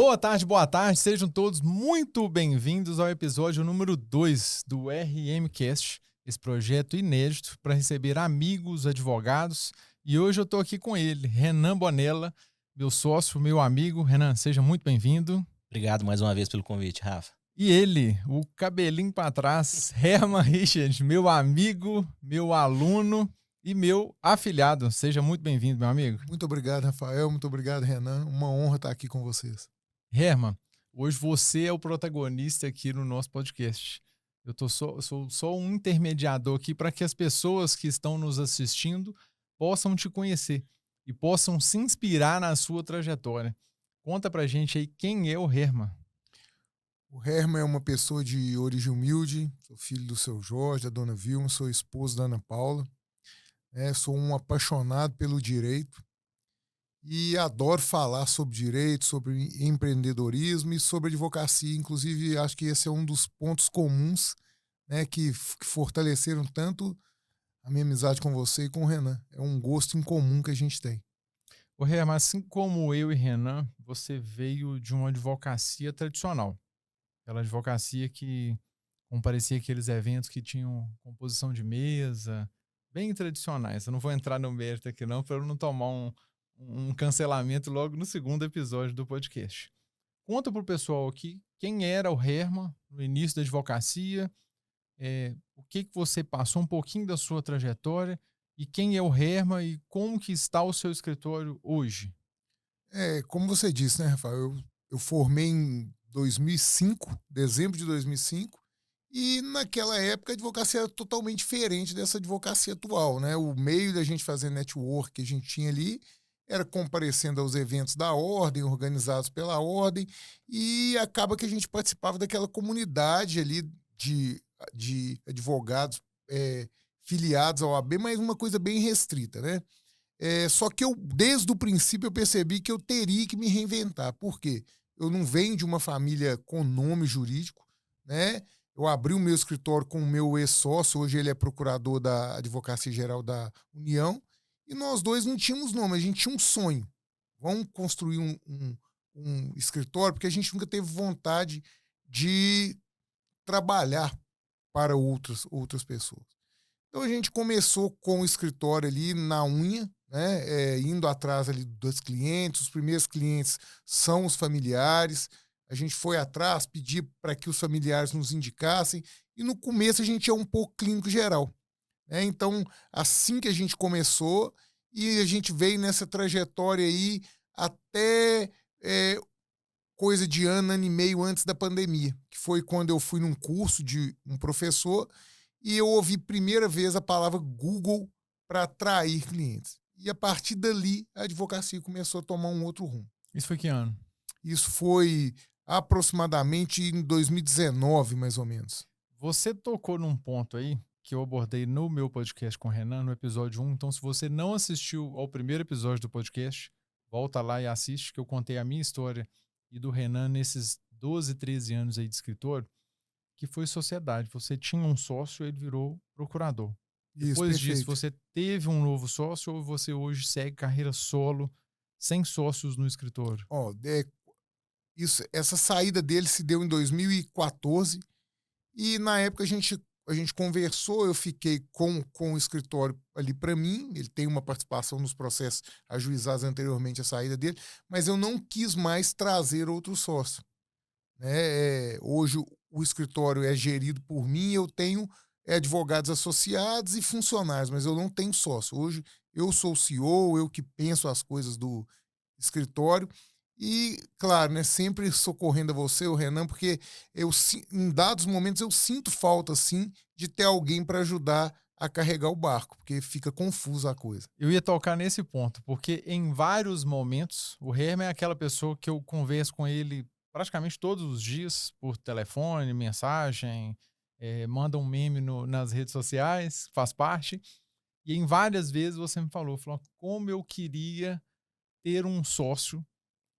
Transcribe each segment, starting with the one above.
Boa tarde, sejam todos muito bem-vindos ao episódio número 2 do RMcast, esse projeto inédito para receber amigos, advogados, e hoje eu estou aqui com ele, Renan Bonella, meu sócio, meu amigo. Renan, seja muito bem-vindo. Obrigado mais uma vez pelo convite, Rafa. E ele, o cabelinho para trás, Herman Richard, meu amigo, meu aluno e meu afilhado. Seja muito bem-vindo, meu amigo. Muito obrigado, Rafael. Muito obrigado, Renan. Uma honra estar aqui com vocês. Herman, hoje você é o protagonista aqui no nosso podcast. Eu sou só um intermediador aqui para que as pessoas que estão nos assistindo possam te conhecer e possam se inspirar na sua trajetória. Conta pra gente aí quem é o Herman. O Herman é uma pessoa de origem humilde, sou filho do seu Jorge, da dona Vilma, sou esposo da Ana Paula, sou um apaixonado pelo direito e adoro falar sobre direito, sobre empreendedorismo e sobre advocacia. Inclusive, acho que esse é um dos pontos comuns, que fortaleceram tanto a minha amizade com você e com o Renan. É um gosto em comum que a gente tem. O Herman, assim como eu e Renan, você veio de uma advocacia tradicional. Aquela advocacia que comparecia aqueles eventos que tinham composição de mesa, bem tradicionais. Eu não vou entrar no mérito aqui não, para eu não tomar um cancelamento logo no segundo episódio do podcast. Conta pro pessoal aqui quem era o Herman no início da advocacia, o que você passou, um pouquinho da sua trajetória, e quem é o Herman e como que está o seu escritório hoje. Como você disse, né, Rafael? Eu formei em 2005, dezembro de 2005, e naquela época a advocacia era totalmente diferente dessa advocacia atual, né? O meio da gente fazer network que a gente tinha ali era comparecendo aos eventos da ordem, organizados pela ordem, e acaba que a gente participava daquela comunidade ali de advogados filiados ao AB, mas uma coisa bem restrita, né? Só que desde o princípio, eu percebi que eu teria que me reinventar. Por quê? Eu não venho de uma família com nome jurídico, né? Eu abri o meu escritório com o meu ex-sócio, hoje ele é procurador da Advocacia Geral da União, e nós dois não tínhamos nome, a gente tinha um sonho. Vamos construir um escritório, porque a gente nunca teve vontade de trabalhar para outras pessoas. Então a gente começou com o escritório ali na unha, né, indo atrás ali dos clientes. Os primeiros clientes são os familiares. A gente foi atrás, pedir para que os familiares nos indicassem, e no começo a gente é um pouco clínico geral, né? Então, assim que a gente começou, e a gente veio nessa trajetória aí até coisa de ano e meio antes da pandemia, que foi quando eu fui num curso de um professor e eu ouvi primeira vez a palavra Google para atrair clientes. E a partir dali, a advocacia começou a tomar um outro rumo. Isso foi que ano? Isso foi aproximadamente em 2019, mais ou menos. Você tocou num ponto aí que eu abordei no meu podcast com o Renan, no episódio 1. Então, se você não assistiu ao primeiro episódio do podcast, volta lá e assiste, que eu contei a minha história e do Renan nesses 12, 13 anos aí de escritório, que foi sociedade. Você tinha um sócio, ele virou procurador. Isso, Depois disso, perfeito. você teve um novo sócio ou você hoje segue carreira solo, sem sócios no escritório? Essa saída dele se deu em 2014 e na época a gente conversou, eu fiquei com o escritório ali para mim, ele tem uma participação nos processos ajuizados anteriormente à saída dele, mas eu não quis mais trazer outro sócio, né? Hoje o escritório é gerido por mim, eu tenho advogados associados e funcionários, mas eu não tenho sócio. Hoje eu sou o CEO, eu que penso as coisas do escritório. E, claro, né, sempre socorrendo a você, o Renan, porque em dados momentos eu sinto falta, sim, de ter alguém para ajudar a carregar o barco, porque fica confusa a coisa. Eu ia tocar nesse ponto, porque em vários momentos, o Herman é aquela pessoa que eu converso com ele praticamente todos os dias, por telefone, mensagem, manda um meme nas redes sociais, faz parte. E em várias vezes você me falou como eu queria ter um sócio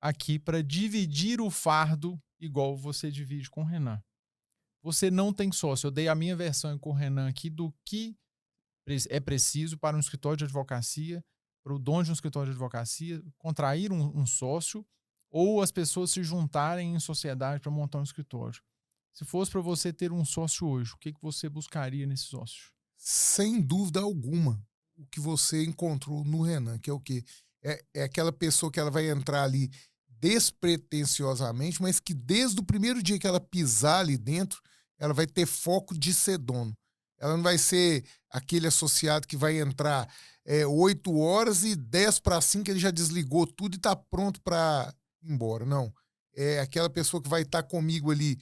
aqui para dividir o fardo igual você divide com o Renan. Você não tem sócio. Eu dei a minha versão com o Renan aqui do que é preciso para um escritório de advocacia, para o dono de um escritório de advocacia, contrair um sócio ou as pessoas se juntarem em sociedade para montar um escritório. Se fosse para você ter um sócio hoje, o que que você buscaria nesse sócio? Sem dúvida alguma, o que você encontrou no Renan, que é o quê? É aquela pessoa que ela vai entrar ali despretensiosamente, mas que desde o primeiro dia que ela pisar ali dentro, ela vai ter foco de ser dono. Ela não vai ser aquele associado que vai entrar 8 horas e 10 para 5 ele já desligou tudo e está pronto para ir embora. Não. É aquela pessoa que vai estar comigo ali,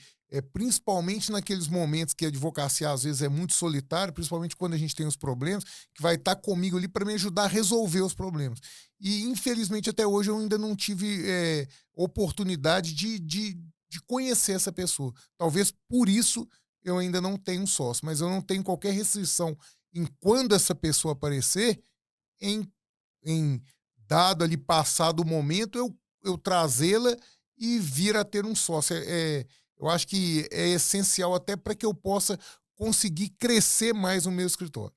principalmente naqueles momentos que a advocacia às vezes é muito solitária, principalmente quando a gente tem os problemas, que vai estar comigo ali para me ajudar a resolver os problemas. E, infelizmente, até hoje eu ainda não tive oportunidade de conhecer essa pessoa. Talvez por isso eu ainda não tenho um sócio, mas eu não tenho qualquer restrição em quando essa pessoa aparecer, em, em dado ali passado o momento, eu trazê-la e vir a ter um sócio. Eu acho que é essencial até para que eu possa conseguir crescer mais no meu escritório.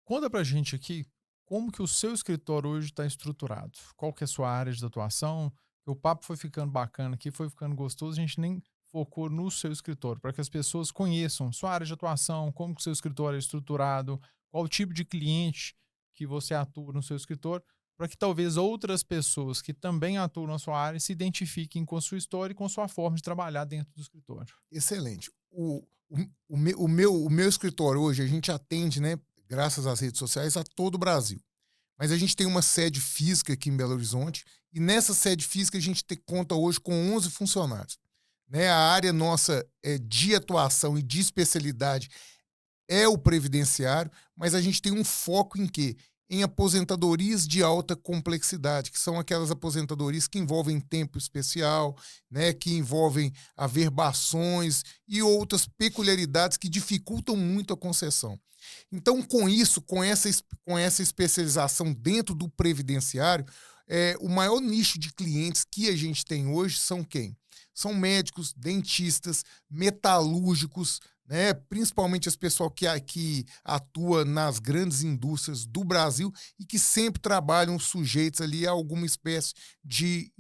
Conta pra gente aqui como que o seu escritório hoje está estruturado. Qual que é a sua área de atuação? O papo foi ficando bacana aqui, foi ficando gostoso, a gente nem focou no seu escritório, para que as pessoas conheçam sua área de atuação, como que o seu escritório é estruturado, qual o tipo de cliente que você atua no seu escritório, para que talvez outras pessoas que também atuam na sua área se identifiquem com a sua história e com a sua forma de trabalhar dentro do escritório. Excelente. O meu escritório hoje, a gente atende, né, graças às redes sociais, a todo o Brasil. Mas a gente tem uma sede física aqui em Belo Horizonte, e nessa sede física a gente conta hoje com 11 funcionários. Né? A área nossa de atuação e de especialidade é o previdenciário, mas a gente tem um foco em quê? Em aposentadorias de alta complexidade, que são aquelas aposentadorias que envolvem tempo especial, né, que envolvem averbações e outras peculiaridades que dificultam muito a concessão. Então, com isso, com essa especialização dentro do previdenciário, o maior nicho de clientes que a gente tem hoje são quem? São médicos, dentistas, metalúrgicos, né? Principalmente esse pessoal que atua nas grandes indústrias do Brasil e que sempre trabalham sujeitos ali a alguma espécie de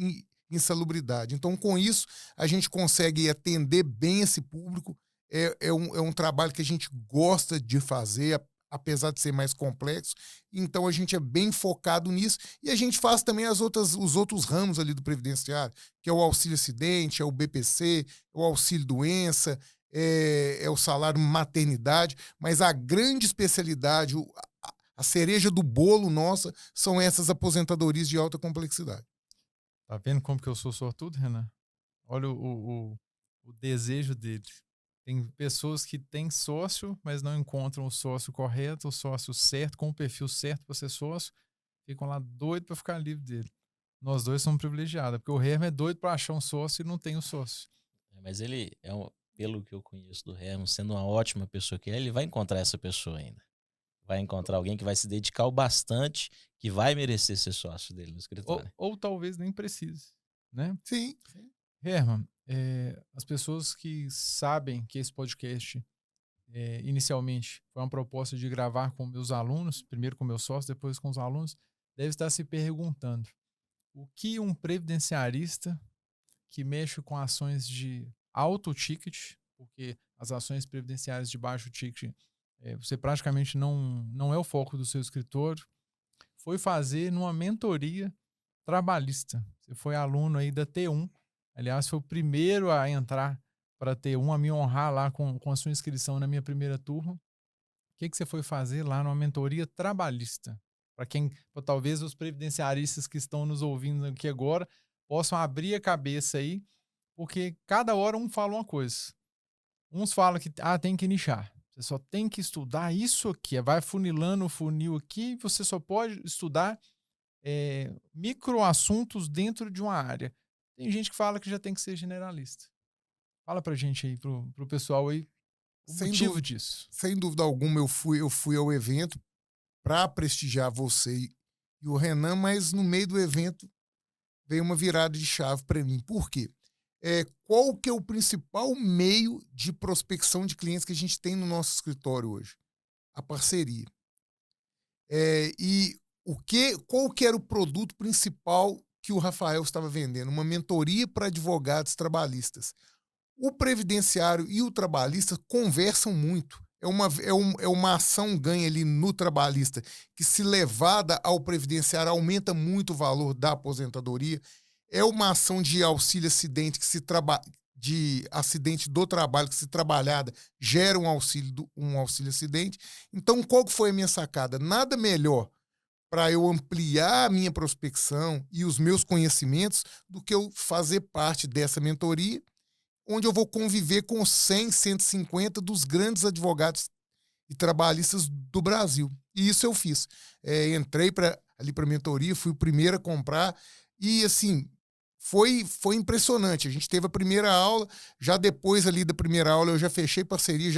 insalubridade. Então, com isso, a gente consegue atender bem esse público. É um trabalho que a gente gosta de fazer, apesar de ser mais complexo. Então, a gente é bem focado nisso. E a gente faz também os outros ramos ali do previdenciário, que é o auxílio acidente, é o BPC, é o auxílio doença, é o salário maternidade, mas a grande especialidade, a cereja do bolo nossa, são essas aposentadorias de alta complexidade. Tá vendo como que eu sou sortudo, Renan? Olha o desejo dele. Tem pessoas que têm sócio, mas não encontram o sócio correto, o sócio certo, com o perfil certo para ser sócio, ficam lá doidos para ficar livre dele. Nós dois somos privilegiados, porque o Herman é doido para achar um sócio e não tem o sócio. Mas ele pelo que eu conheço do Herman, sendo uma ótima pessoa que é, ele vai encontrar essa pessoa ainda. Vai encontrar alguém que vai se dedicar o bastante, que vai merecer ser sócio dele no escritório. Ou talvez nem precise, né? Sim, sim. Herman, as pessoas que sabem que esse podcast, inicialmente, foi uma proposta de gravar com meus alunos, primeiro com meus sócios, depois com os alunos, deve estar se perguntando o que um previdenciarista que mexe com ações de alto ticket, porque as ações previdenciárias de baixo ticket, você praticamente não é o foco do seu escritório, foi fazer numa mentoria trabalhista. Você foi aluno aí da T1, aliás, foi o primeiro a entrar para a T1, a me honrar lá com a sua inscrição na minha primeira turma. O que você foi fazer lá numa mentoria trabalhista? Pra talvez os previdenciaristas que estão nos ouvindo aqui agora possam abrir a cabeça aí, porque cada hora um fala uma coisa. Uns falam que tem que nichar. Você só tem que estudar isso aqui. Vai funilando o funil aqui, você só pode estudar microassuntos dentro de uma área. Tem gente que fala que já tem que ser generalista. Fala pra gente aí, pro pessoal aí, o Sem motivo dúvida, disso. sem dúvida alguma, eu fui ao evento para prestigiar você e o Renan, mas no meio do evento veio uma virada de chave para mim. Por quê? Qual que é o principal meio de prospecção de clientes que a gente tem no nosso escritório hoje? A parceria. E qual que era o produto principal que o Rafael estava vendendo, uma mentoria para advogados trabalhistas. O previdenciário e o trabalhista conversam muito. É uma ação ganha ali no trabalhista, que se levada ao previdenciário aumenta muito o valor da aposentadoria. É uma ação de auxílio acidente de acidente do trabalho que, se trabalhada, gera um auxílio acidente. Então, qual que foi a minha sacada? Nada melhor para eu ampliar a minha prospecção e os meus conhecimentos do que eu fazer parte dessa mentoria, onde eu vou conviver com 100, 150 dos grandes advogados e trabalhistas do Brasil. E isso eu fiz. Entrei ali para a mentoria, fui o primeiro a comprar e, assim, foi impressionante. A gente teve a primeira aula, já depois ali da primeira aula eu já fechei parceria,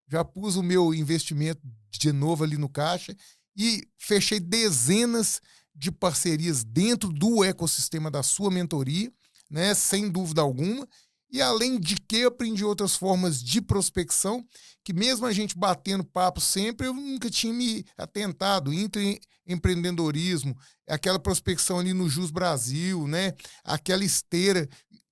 já pus o meu investimento de novo ali no caixa e fechei dezenas de parcerias dentro do ecossistema da sua mentoria, né, sem dúvida alguma. E além de que eu aprendi outras formas de prospecção, que mesmo a gente batendo papo sempre, eu nunca tinha me atentado. Empreendedorismo, aquela prospecção ali no Jus Brasil, né? Aquela esteira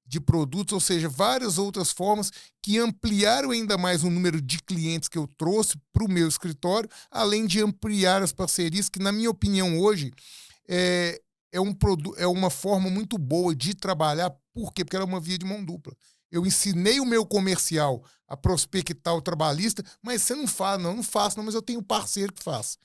de produtos, ou seja, várias outras formas que ampliaram ainda mais o número de clientes que eu trouxe para o meu escritório, além de ampliar as parcerias, que, na minha opinião, hoje é uma forma muito boa de trabalhar. Por quê? Porque ela é uma via de mão dupla. Eu ensinei o meu comercial a prospectar o trabalhista, mas você não faz, não faço, não, mas eu tenho parceiro que faz.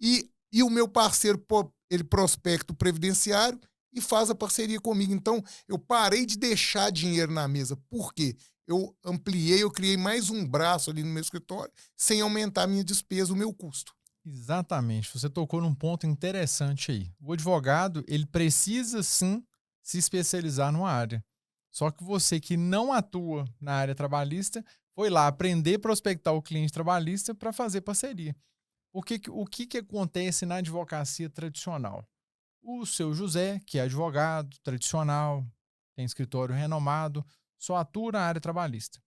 E o meu parceiro, ele prospecta o previdenciário e faz a parceria comigo. Então, eu parei de deixar dinheiro na mesa. Por quê? Eu ampliei, eu criei mais um braço ali no meu escritório, sem aumentar a minha despesa, o meu custo. Exatamente. Você tocou num ponto interessante aí. O advogado, ele precisa sim se especializar numa área. Só que você que não atua na área trabalhista, foi lá aprender a prospectar o cliente trabalhista para fazer parceria. Porque o que acontece na advocacia tradicional? O seu José, que é advogado tradicional, tem escritório renomado, só atua na área trabalhista.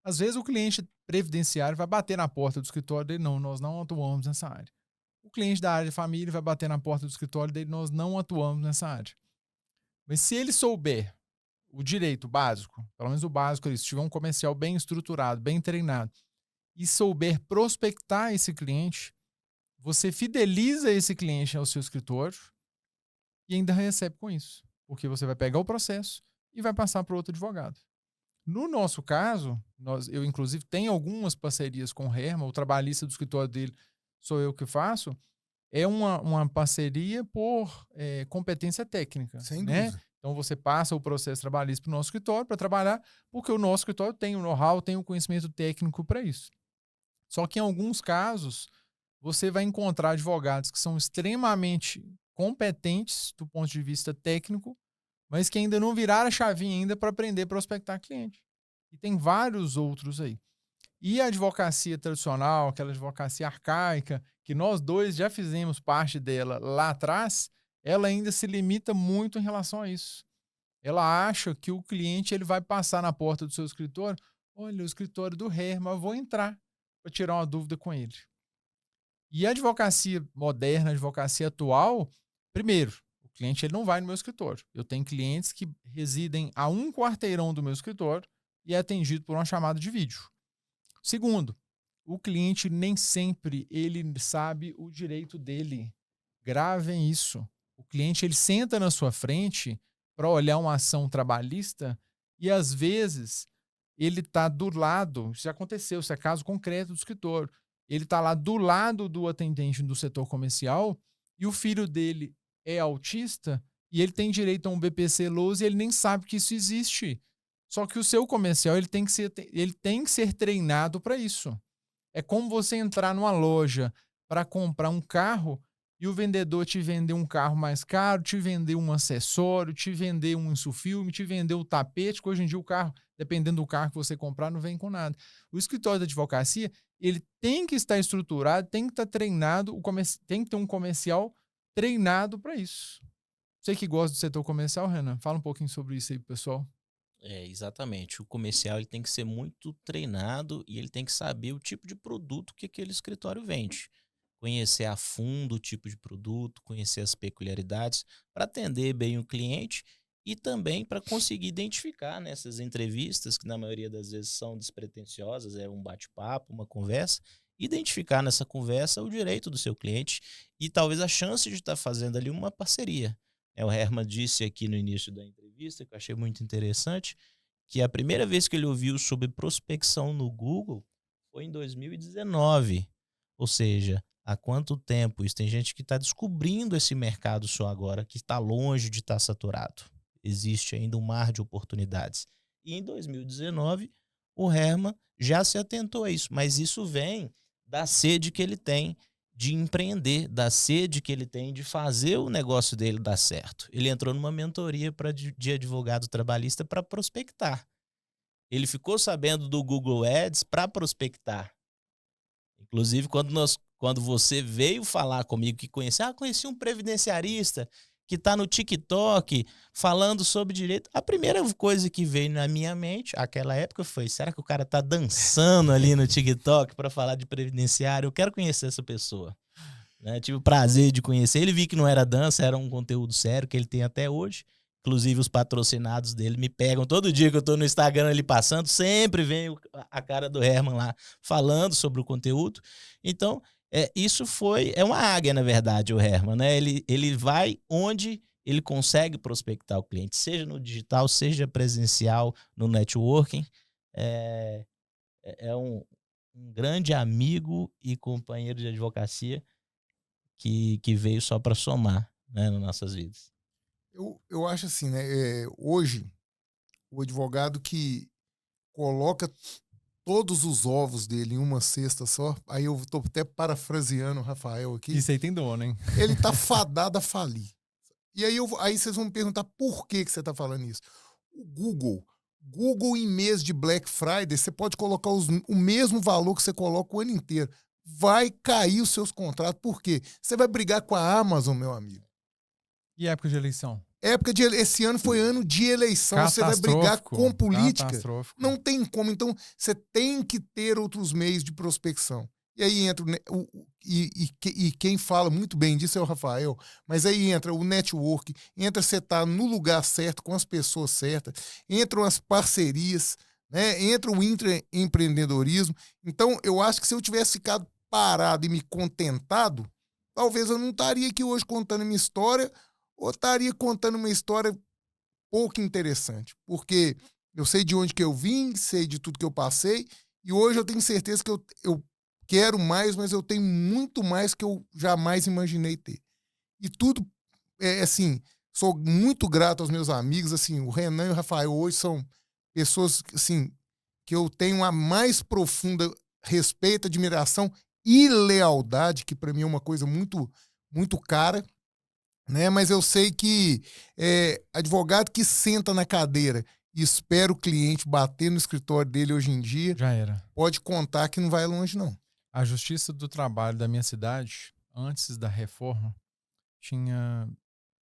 Às vezes o cliente previdenciário vai bater na porta do escritório dele, não, nós não atuamos nessa área. O cliente da área de família vai bater na porta do escritório dele, nós não atuamos nessa área. Mas se ele souber o direito básico, pelo menos o básico, se tiver um comercial bem estruturado, bem treinado, e souber prospectar esse cliente, você fideliza esse cliente ao seu escritório e ainda recebe com isso. Porque você vai pegar o processo e vai passar para outro advogado. No nosso caso, eu inclusive tenho algumas parcerias com o Herman, o trabalhista do escritório dele sou eu que faço, é uma parceria por competência técnica, Sem né? dúvida. Então você passa o processo trabalhista para o nosso escritório para trabalhar, porque o nosso escritório tem o know-how, tem o conhecimento técnico para isso. Só que em alguns casos, você vai encontrar advogados que são extremamente competentes do ponto de vista técnico, mas que ainda não viraram a chavinha ainda para aprender a prospectar cliente. E tem vários outros aí. E a advocacia tradicional, aquela advocacia arcaica, que nós dois já fizemos parte dela lá atrás, ela ainda se limita muito em relação a isso. Ela acha que o cliente ele vai passar na porta do seu escritório, olha, o escritório do Herman, eu vou entrar para tirar uma dúvida com ele. E a advocacia moderna, a advocacia atual, primeiro, o cliente ele não vai no meu escritório. Eu tenho clientes que residem a um quarteirão do meu escritório e é atendido por uma chamada de vídeo. Segundo, o cliente nem sempre ele sabe o direito dele. Gravem isso. O cliente ele senta na sua frente para olhar uma ação trabalhista e às vezes ele está do lado, isso já aconteceu, isso é caso concreto do escritório. Ele está lá do lado do atendente do setor comercial e o filho dele é autista e ele tem direito a um BPC Loas e ele nem sabe que isso existe. Só que o seu comercial ele tem que ser treinado para isso. É como você entrar numa loja para comprar um carro e o vendedor te vender um carro mais caro, te vender um acessório, te vender um insufilme, te vender um tapete, que hoje em dia o carro, dependendo do carro que você comprar, não vem com nada. O escritório da advocacia, ele tem que estar estruturado, tem que estar treinado, tem que ter um comercial treinado para isso. Você que gosta do setor comercial, Renan, fala um pouquinho sobre isso aí, pessoal. Exatamente. O comercial ele tem que ser muito treinado e ele tem que saber o tipo de produto que aquele escritório vende. conhecer a fundo o tipo de produto, conhecer as peculiaridades, para atender bem o cliente e também para conseguir identificar nessas entrevistas, que na maioria das vezes são despretensiosas, é um bate-papo, uma conversa, identificar nessa conversa o direito do seu cliente e talvez a chance de estar fazendo ali uma parceria. O Herman disse aqui no início da entrevista, que eu achei muito interessante, que a primeira vez que ele ouviu sobre prospecção no Google foi em 2019. Ou seja, há quanto tempo isso? Tem gente que está descobrindo esse mercado só agora, que está longe de estar saturado. Existe ainda um mar de oportunidades. E em 2019, o Herman já se atentou a isso, mas isso vem da sede que ele tem de empreender, da sede que ele tem de fazer o negócio dele dar certo. Ele entrou numa mentoria de advogado trabalhista para prospectar. Ele ficou sabendo do Google Ads para prospectar. Inclusive, quando você veio falar comigo que conheci um previdenciarista que está no TikTok falando sobre direito, a primeira coisa que veio na minha mente, naquela época, foi: será que o cara está dançando ali no TikTok para falar de previdenciário? Eu quero conhecer essa pessoa. Né? Tive o prazer de conhecer. Ele, vi que não era dança, era um conteúdo sério que ele tem até hoje. Inclusive, os patrocinados dele me pegam todo dia que eu tô no Instagram ali passando, sempre vem a cara do Herman lá falando sobre o conteúdo. Então, isso é uma águia, na verdade, o Herman, né? Ele vai onde ele consegue prospectar o cliente, seja no digital, seja presencial, no networking. É um grande amigo e companheiro de advocacia que veio só para somar, né, nas nossas vidas. Eu acho assim, né? Hoje, o advogado que coloca todos os ovos dele em uma cesta só, aí eu tô até parafraseando o Rafael aqui. Isso aí tem dono, hein? Ele tá fadado a falir. E aí vocês vão me perguntar por que você tá falando isso. O Google em mês de Black Friday, você pode colocar o mesmo valor que você coloca o ano inteiro. Vai cair os seus contratos. Por quê? Você vai brigar com a Amazon, meu amigo. E época de eleição? Esse ano foi ano de eleição. Você vai brigar com política. Não tem como. Então, você tem que ter outros meios de prospecção. E aí entra e quem fala muito bem disso é o Rafael, mas aí entra o network, entra você estar no lugar certo, com as pessoas certas, entram as parcerias, né? Entra o intraempreendedorismo. Então, eu acho que se eu tivesse ficado parado e me contentado, talvez eu não estaria aqui hoje contando minha história, ou estaria contando uma história pouco interessante, porque eu sei de onde que eu vim, sei de tudo que eu passei, e hoje eu tenho certeza que eu quero mais, mas eu tenho muito mais que eu jamais imaginei ter. E tudo, assim, sou muito grato aos meus amigos, assim, o Renan e o Rafael hoje são pessoas, assim, que eu tenho a mais profunda respeito, admiração e lealdade, que para mim é uma coisa muito, muito cara, né? Mas eu sei que advogado que senta na cadeira e espera o cliente bater no escritório dele hoje em dia, já era. Pode contar que não vai longe, não. A Justiça do Trabalho da minha cidade, antes da reforma, tinha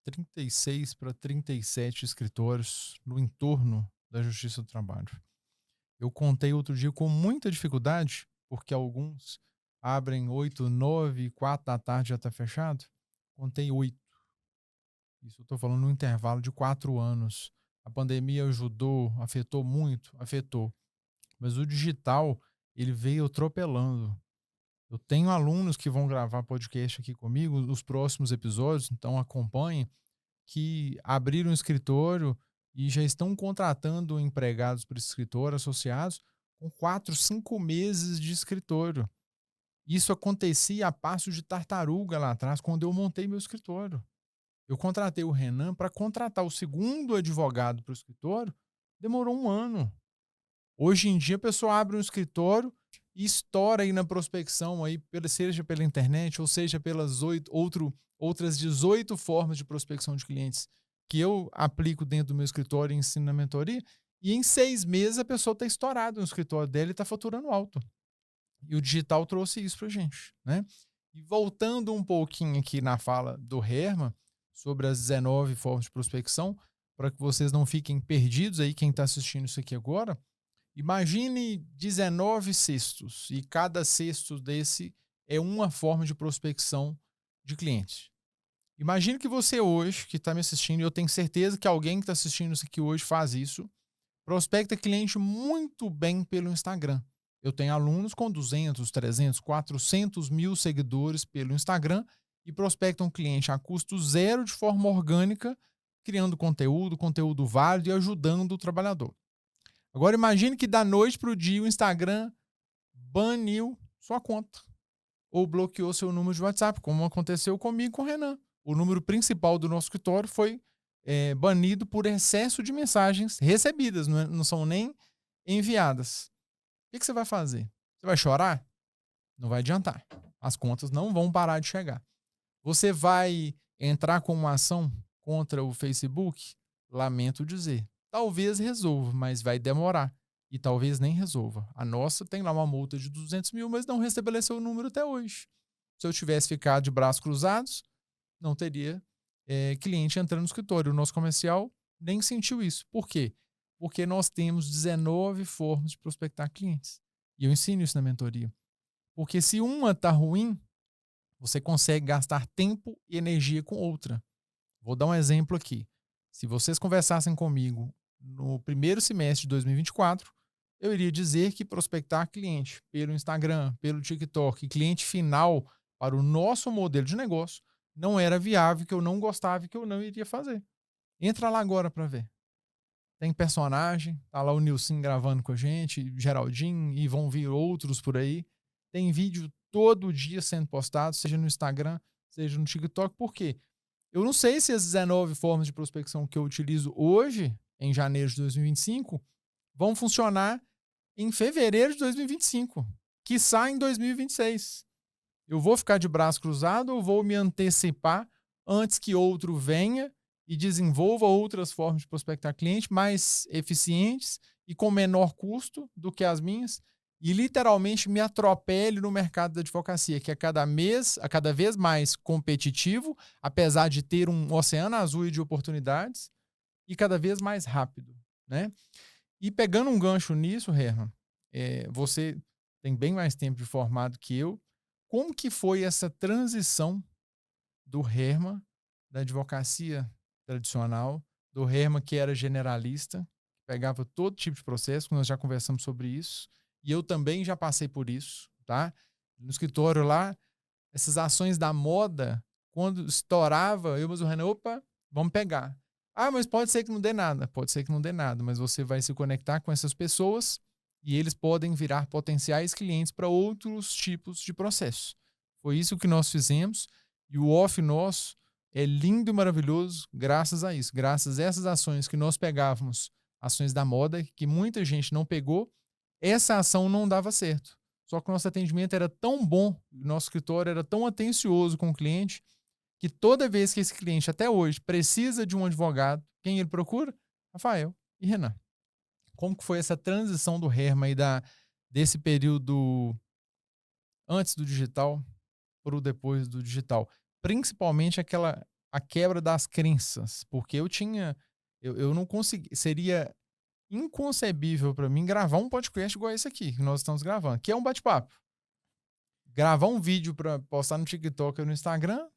36 para 37 escritórios no entorno da Justiça do Trabalho. Eu contei outro dia com muita dificuldade, porque alguns abrem 8, 9, 4 da tarde já está fechado. Contei 8. Isso eu estou falando no intervalo de 4 anos. A pandemia ajudou, afetou muito? Afetou. Mas o digital, ele veio atropelando. Eu tenho alunos que vão gravar podcast aqui comigo nos próximos episódios, então acompanhem, que abriram um escritório e já estão contratando empregados para esse escritório, associados, com 4, 5 meses de escritório. Isso acontecia a passo de tartaruga lá atrás, quando eu montei meu escritório. Eu contratei o Renan para contratar o segundo advogado para o escritório, demorou 1 ano. Hoje em dia a pessoa abre um escritório e estoura aí na prospecção, aí, seja pela internet ou seja pelas outras 18 formas de prospecção de clientes que eu aplico dentro do meu escritório e ensino na mentoria, e em 6 meses a pessoa está estourada no escritório dela e está faturando alto. E o digital trouxe isso para a gente, né? E voltando um pouquinho aqui na fala do Herman sobre as 19 formas de prospecção, para que vocês não fiquem perdidos aí, quem está assistindo isso aqui agora, imagine 19 cestos e cada cesto desse é uma forma de prospecção de clientes. Imagine que você hoje, que está me assistindo, e eu tenho certeza que alguém que está assistindo isso aqui hoje faz isso, prospecta cliente muito bem pelo Instagram. Eu tenho alunos com 200, 300, 400 mil seguidores pelo Instagram e prospectam cliente a custo zero de forma orgânica, criando conteúdo válido e ajudando o trabalhador. Agora imagine que da noite para o dia o Instagram baniu sua conta ou bloqueou seu número de WhatsApp, como aconteceu comigo e com o Renan. O número principal do nosso escritório foi banido por excesso de mensagens recebidas, não são nem enviadas. O que você vai fazer? Você vai chorar? Não vai adiantar. As contas não vão parar de chegar. Você vai entrar com uma ação contra o Facebook? Lamento dizer. Talvez resolva, mas vai demorar. E talvez nem resolva. A nossa tem lá uma multa de 200 mil, mas não restabeleceu o número até hoje. Se eu tivesse ficado de braços cruzados, não teria cliente entrando no escritório. O nosso comercial nem sentiu isso. Por quê? Porque nós temos 19 formas de prospectar clientes. E eu ensino isso na mentoria. Porque se uma está ruim, você consegue gastar tempo e energia com outra. Vou dar um exemplo aqui. Se vocês conversassem comigo no primeiro semestre de 2024, eu iria dizer que prospectar cliente pelo Instagram, pelo TikTok, cliente final para o nosso modelo de negócio não era viável, que eu não gostava e que eu não iria fazer. Entra lá agora para ver. Tem personagem, tá lá o Nilson gravando com a gente, Geraldinho, e vão vir outros por aí. Tem vídeo todo dia sendo postado, seja no Instagram, seja no TikTok. Por quê? Eu não sei se as 19 formas de prospecção que eu utilizo hoje, em janeiro de 2025, vão funcionar em fevereiro de 2025, quiçá em 2026. Eu vou ficar de braço cruzado ou vou me antecipar antes que outro venha e desenvolva outras formas de prospectar cliente mais eficientes e com menor custo do que as minhas e literalmente me atropele no mercado da advocacia, que é cada vez mais competitivo, apesar de ter um oceano azul de oportunidades e cada vez mais rápido, né? E pegando um gancho nisso, Herman, você tem bem mais tempo de formado que eu. Como que foi essa transição do Herman, da advocacia tradicional, do Herman que era generalista, pegava todo tipo de processo, nós já conversamos sobre isso, e eu também já passei por isso, tá? No escritório lá, essas ações da moda, quando estourava, eu e o Renan, opa, vamos pegar. Ah, mas pode ser que não dê nada. Pode ser que não dê nada, mas você vai se conectar com essas pessoas e eles podem virar potenciais clientes para outros tipos de processo. Foi isso que nós fizemos e o off nosso é lindo e maravilhoso graças a isso. Graças a essas ações que nós pegávamos, ações da moda, que muita gente não pegou, essa ação não dava certo. Só que o nosso atendimento era tão bom, o nosso escritório era tão atencioso com o cliente, que toda vez que esse cliente, até hoje, precisa de um advogado, quem ele procura? Rafael e Renan. Como que foi essa transição do Herman e desse período antes do digital para o depois do digital? Principalmente a quebra das crenças, porque eu não consegui, seria inconcebível para mim gravar um podcast igual esse aqui que nós estamos gravando, que é um bate-papo. Gravar um vídeo para postar no TikTok ou no Instagram,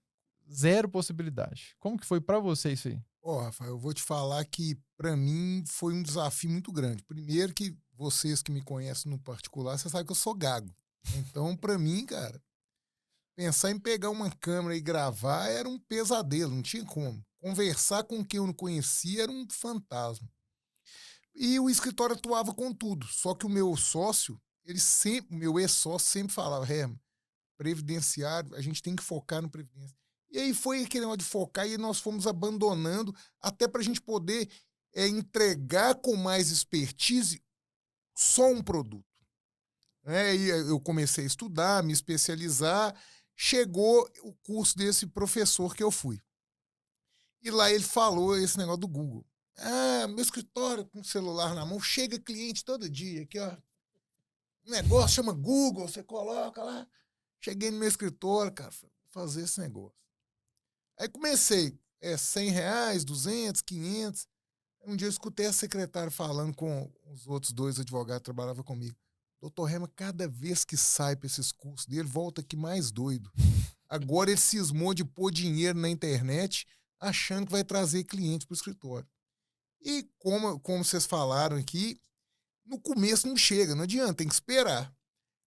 zero possibilidade. Como que foi para você isso aí? Rafael, eu vou te falar que para mim foi um desafio muito grande. Primeiro que vocês que me conhecem no particular, você sabe que eu sou gago. Então, para mim, cara, pensar em pegar uma câmera e gravar era um pesadelo, não tinha como. Conversar com quem eu não conhecia era um fantasma. E o escritório atuava com tudo. Só que o meu sócio, o meu ex-sócio sempre falava, Herman, previdenciário, a gente tem que focar no previdência. E aí foi aquele negócio de focar e nós fomos abandonando até para a gente poder entregar com mais expertise só um produto. E eu comecei a estudar, me especializar, chegou o curso desse professor que eu fui. E lá ele falou esse negócio do Google. Meu escritório com o celular na mão, chega cliente todo dia, aqui ó, um negócio chama Google, você coloca lá. Cheguei no meu escritório, cara, vou fazer esse negócio. Aí comecei, R$100, 200, 500. Um dia eu escutei a secretária falando com os outros 2 advogados que trabalhavam comigo. Doutor Herman, cada vez que sai para esses cursos dele, volta aqui mais doido. Agora ele cismou de pôr dinheiro na internet, achando que vai trazer cliente para o escritório. E como vocês falaram aqui, no começo não chega, não adianta, tem que esperar.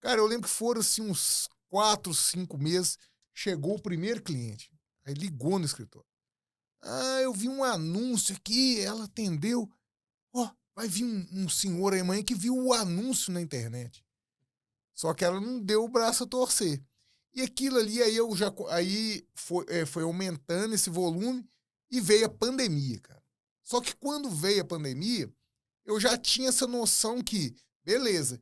Cara, eu lembro que foram assim, uns 4, 5 meses, chegou o primeiro cliente. Aí ligou no escritório. Ah, eu vi um anúncio aqui, ela atendeu. Ó, vai vir um senhor aí amanhã que viu o anúncio na internet. Só que ela não deu o braço a torcer. E aquilo ali, aí foi aumentando esse volume e veio a pandemia, cara. Só que quando veio a pandemia, eu já tinha essa noção que, beleza,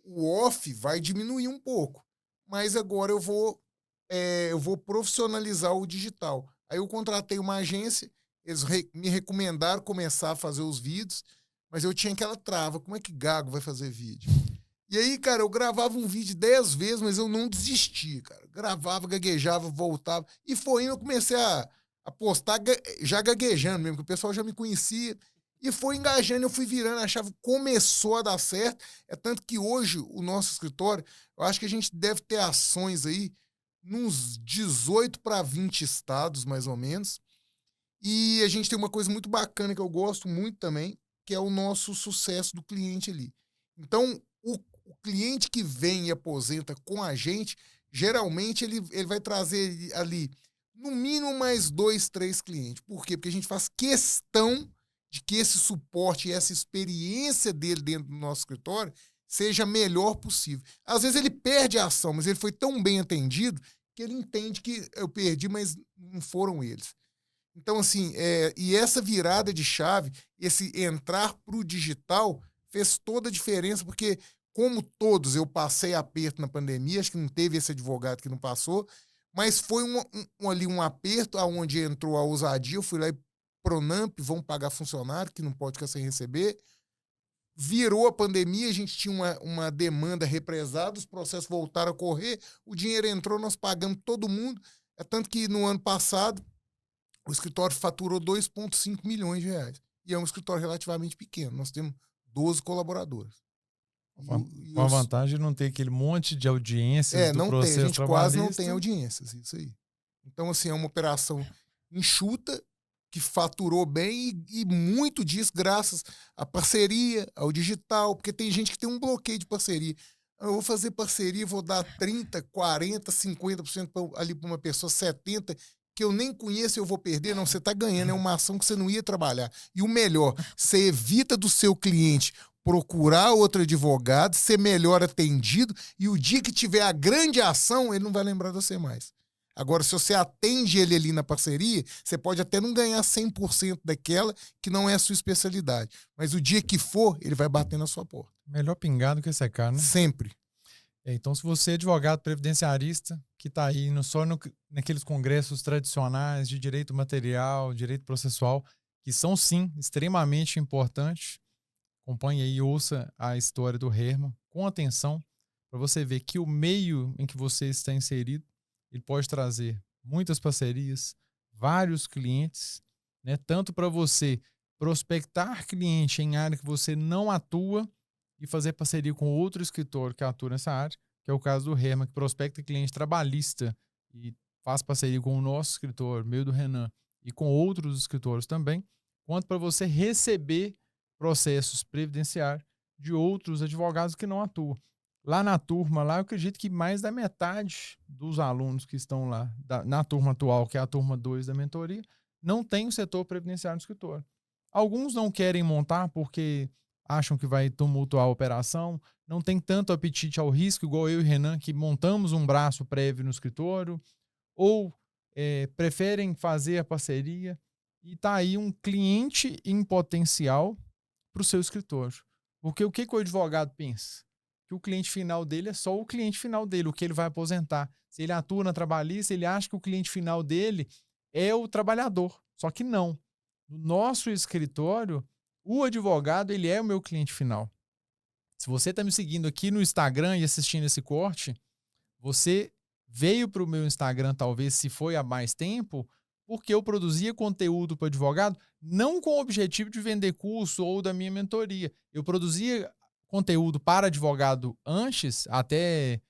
o off vai diminuir um pouco, mas agora eu vou profissionalizar o digital. Aí eu contratei uma agência, eles me recomendaram começar a fazer os vídeos, mas eu tinha aquela trava, como é que gago vai fazer vídeo? E aí, cara, eu gravava um vídeo 10 vezes, mas eu não desistia, cara. Gravava, gaguejava, voltava. E foi indo, eu comecei a postar já gaguejando mesmo, que o pessoal já me conhecia. E foi engajando, eu fui virando, a chave começou a dar certo. É tanto que hoje o nosso escritório, eu acho que a gente deve ter ações aí nos 18 para 20 estados, mais ou menos. E a gente tem uma coisa muito bacana que eu gosto muito também, que é o nosso sucesso do cliente ali. Então, o cliente que vem e aposenta com a gente, geralmente ele vai trazer ali, no mínimo, mais 2, 3 clientes. Por quê? Porque a gente faz questão de que esse suporte e essa experiência dele dentro do nosso escritório seja a melhor possível. Às vezes ele perde a ação, mas ele foi tão bem atendido que ele entende que eu perdi, mas não foram eles. Então, assim, e essa virada de chave, esse entrar para o digital, fez toda a diferença, porque, como todos, eu passei aperto na pandemia, acho que não teve esse advogado que não passou, mas foi ali um aperto onde entrou a ousadia, eu fui lá e Pronamp, vão pagar funcionário, que não pode ficar sem receber. Virou a pandemia, a gente tinha uma demanda represada, os processos voltaram a correr, o dinheiro entrou, nós pagamos todo mundo. É tanto que no ano passado, o escritório faturou 2,5 milhões de reais. E é um escritório relativamente pequeno. Nós temos 12 colaboradores. Com a vantagem de não ter aquele monte de audiências do não processo tem, a gente trabalhista. quase não tem audiências, isso aí. Então, assim, é uma operação enxuta, que faturou bem e muito disso graças à parceria, ao digital, porque tem gente que tem um bloqueio de parceria. Eu vou fazer parceria, vou dar 30%, 40%, 50% ali para uma pessoa, 70%, que eu nem conheço e eu vou perder. Não, você está ganhando, é uma ação que você não ia trabalhar. E o melhor, você evita do seu cliente procurar outro advogado, ser melhor atendido, e o dia que tiver a grande ação, ele não vai lembrar de você mais. Agora, se você atende ele ali na parceria, você pode até não ganhar 100% daquela que não é a sua especialidade. Mas o dia que for, ele vai bater na sua porta. Melhor pingar do que secar, né? Sempre. Então, se você é advogado previdenciarista, que está aí naqueles congressos tradicionais de direito material, direito processual, que são, sim, extremamente importantes, acompanhe aí e ouça a história do Herman com atenção, para você ver que o meio em que você está inserido, ele pode trazer muitas parcerias, vários clientes, né? Tanto para você prospectar cliente em área que você não atua e fazer parceria com outro escritório que atua nessa área, que é o caso do Herman, que prospecta cliente trabalhista e faz parceria com o nosso escritório, meio do Renan, e com outros escritórios também, quanto para você receber processos previdenciários de outros advogados que não atuam. Lá na turma, eu acredito que mais da metade dos alunos que estão lá, na turma atual, que é a turma 2 da mentoria, não tem o setor previdenciário no escritório. Alguns não querem montar porque acham que vai tumultuar a operação, não tem tanto apetite ao risco, igual eu e Renan, que montamos um braço prévio no escritório, ou preferem fazer a parceria, e está aí um cliente em potencial para o seu escritório. Porque o que o advogado pensa? Que o cliente final dele é só o cliente final dele, o que ele vai aposentar. Se ele atua na trabalhista, ele acha que o cliente final dele é o trabalhador. Só que não. No nosso escritório, o advogado, ele é o meu cliente final. Se você está me seguindo aqui no Instagram e assistindo esse corte, você veio para o meu Instagram, talvez, se foi há mais tempo, porque eu produzia conteúdo para advogado, não com o objetivo de vender curso ou da minha mentoria. Eu produzia conteúdo para advogado antes, até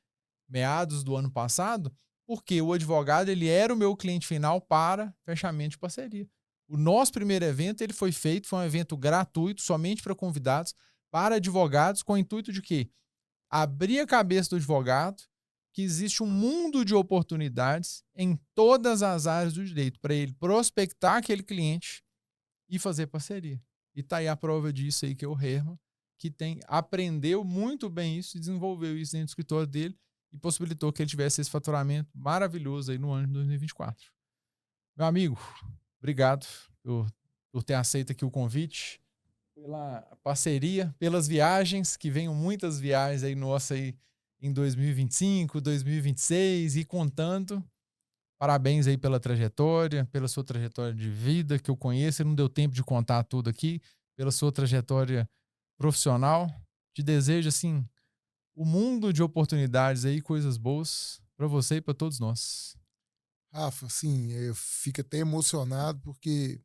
meados do ano passado, porque o advogado ele era o meu cliente final para fechamento de parceria. O nosso primeiro evento ele foi um evento gratuito, somente para convidados, para advogados, com o intuito de quê? Abrir a cabeça do advogado que existe um mundo de oportunidades em todas as áreas do direito, para ele prospectar aquele cliente e fazer parceria. E tá aí a prova disso aí, que é o Herman, que aprendeu muito bem isso, desenvolveu isso dentro do escritório dele e possibilitou que ele tivesse esse faturamento maravilhoso aí no ano de 2024. Meu amigo, obrigado por ter aceito aqui o convite, pela parceria, pelas viagens, que venham muitas viagens aí nossa aí em 2025, 2026 e contando. Parabéns aí pela trajetória, pela sua trajetória de vida, que eu conheço, e não deu tempo de contar tudo aqui, pela sua trajetória profissional. Te desejo, assim, o mundo de oportunidades aí, coisas boas para você e para todos nós. Rafa, assim, eu fico até emocionado porque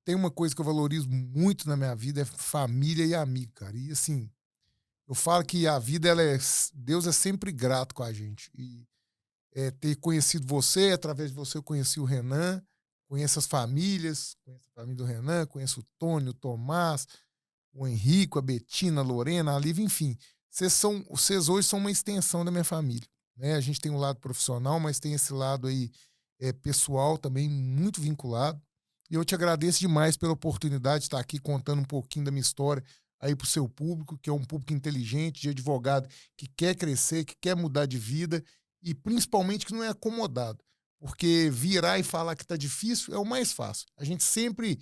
tem uma coisa que eu valorizo muito na minha vida, é família e amigo, cara. E assim, eu falo que a vida, Deus é sempre grato com a gente. E ter conhecido você, através de você eu conheci o Renan, conheço as famílias, conheço a família do Renan, conheço o Tony, o Tomás, o Henrico, a Betina, a Lorena, a Lívia, enfim. Vocês hoje são uma extensão da minha família, né? A gente tem um lado profissional, mas tem esse lado aí pessoal também muito vinculado. E eu te agradeço demais pela oportunidade de estar aqui contando um pouquinho da minha história aí para o seu público, que é um público inteligente, de advogado que quer crescer, que quer mudar de vida e principalmente que não é acomodado. Porque virar e falar que está difícil é o mais fácil. A gente sempre,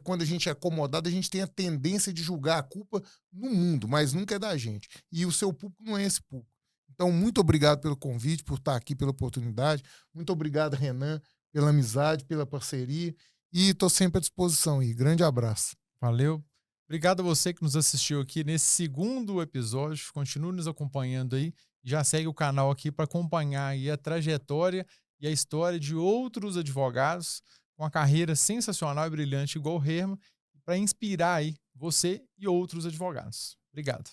quando a gente é acomodado, a gente tem a tendência de julgar a culpa no mundo, mas nunca é da gente. E o seu público não é esse público. Então, muito obrigado pelo convite, por estar aqui, pela oportunidade. Muito obrigado, Renan, pela amizade, pela parceria. E estou sempre à disposição aí. Grande abraço. Valeu. Obrigado a você que nos assistiu aqui nesse segundo episódio. Continue nos acompanhando aí. Já segue o canal aqui para acompanhar aí a trajetória e a história de outros advogados com uma carreira sensacional e brilhante igual o Herman, para inspirar aí você e outros advogados. Obrigado.